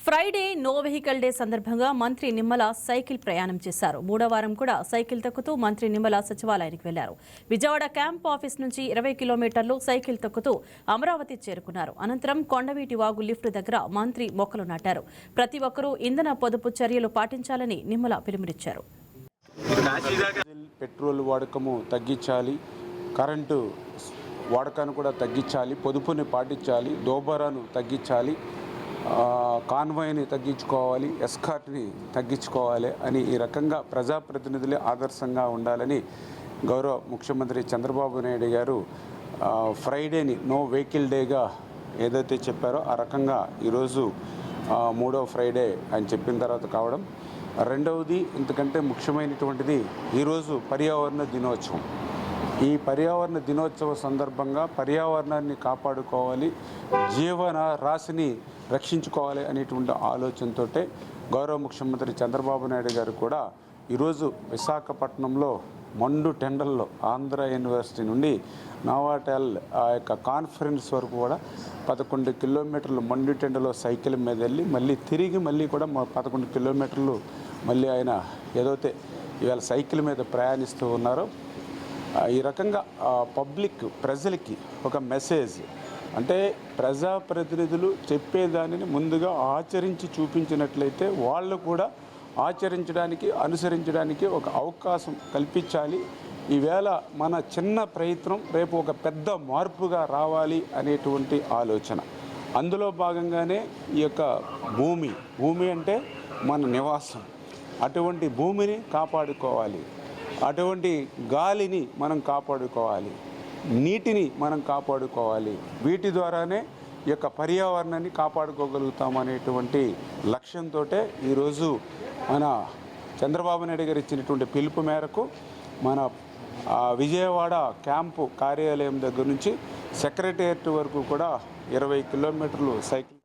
Friday no vehicle day సందర్భంగా మంత్రి Nimmala cycle ప్రయాణం చేశారు. మూడో వారం కూడా సైకిల్ తొక్కుతూ మంత్రి నిమ్మల సచివాలయానికి వెళ్లారు. విజయవాడ క్యాంప్ ఆఫీస్ నుంచి 20 కిలోమీటర్లు సైకిల్ తొక్కుతూ అమరావతి చేరుకున్నారు. అనంతరం కొండవీటి వాగు లిఫ్ట్ దగ్గర మంత్రి మొక్కలు నాటారు. ప్రతి ఒక్కరూ ఇంధన పొదుపు చర్యలు పాటించాలని నిమ్మల పిలుపునిచ్చారు. పెట్రోల్ వాడకము తగ్గించాలి, కరెంటు వాడకాన్ని కూడా తగ్గించాలి, పొదుపుని పాటించాలి, దోబరాను తగ్గించాలి, కాన్వాయ్ని తగ్గించుకోవాలి, ఎస్కార్ట్ని తగ్గించుకోవాలి అని ఈ రకంగా ప్రజాప్రతినిధులే ఆదర్శంగా ఉండాలని గౌరవ ముఖ్యమంత్రి చంద్రబాబు నాయుడు గారు ఫ్రైడేని నో వెహికల్ డేగా ఏదైతే చెప్పారో ఆ రకంగా ఈరోజు మూడో ఫ్రైడే అని చెప్పిన తర్వాత కావడం. రెండవది ఇంతకంటే ముఖ్యమైనటువంటిది ఈరోజు పర్యావరణ దినోత్సవం. ఈ పర్యావరణ దినోత్సవ సందర్భంగా పర్యావరణాన్ని కాపాడుకోవాలి, జీవన రాశిని రక్షించుకోవాలి అనేటువంటి ఆలోచనతో గౌరవ ముఖ్యమంత్రి చంద్రబాబు నాయుడు గారు కూడా ఈరోజు విశాఖపట్నంలో మండు టెండల్లో ఆంధ్ర యూనివర్సిటీ నుండి నోవాటెల్ ఆ యొక్క కాన్ఫరెన్స్ వరకు కూడా 11 కిలోమీటర్లు మండు టెండలో సైకిల్ మీద వెళ్ళి మళ్ళీ కూడా 11 కిలోమీటర్లు మళ్ళీ ఆయన ఏదైతే ఇవాళ సైకిల్ మీద ప్రయాణిస్తూ ఉన్నారో ఈ రకంగా ప్రజలకి ఒక మెసేజ్ అంటే ప్రజాప్రతినిధులు చెప్పేదానిని ముందుగా ఆచరించి చూపించినట్లయితే వాళ్ళు కూడా ఆచరించడానికి అనుసరించడానికి ఒక అవకాశం కల్పించాలి. ఈవేళ మన చిన్న ప్రయత్నం రేపు ఒక పెద్ద మార్పుగా రావాలి అనేటువంటి ఆలోచన. అందులో భాగంగానే ఈ యొక్క భూమి అంటే మన నివాసం, అటువంటి భూమిని కాపాడుకోవాలి, అటువంటి గాలిని మనం కాపాడుకోవాలి, నీటిని మనం కాపాడుకోవాలి. వీటి ద్వారానే ఈ యొక్క పర్యావరణాన్ని కాపాడుకోగలుగుతాం అనేటువంటి లక్ష్యంతో ఈరోజు మన చంద్రబాబు నాయుడు గారు ఇచ్చినటువంటి పిలుపు మేరకు మన విజయవాడ క్యాంపు కార్యాలయం దగ్గర నుంచి సెక్రటేరియట్ వరకు కూడా 20 కిలోమీటర్లు సైకిల్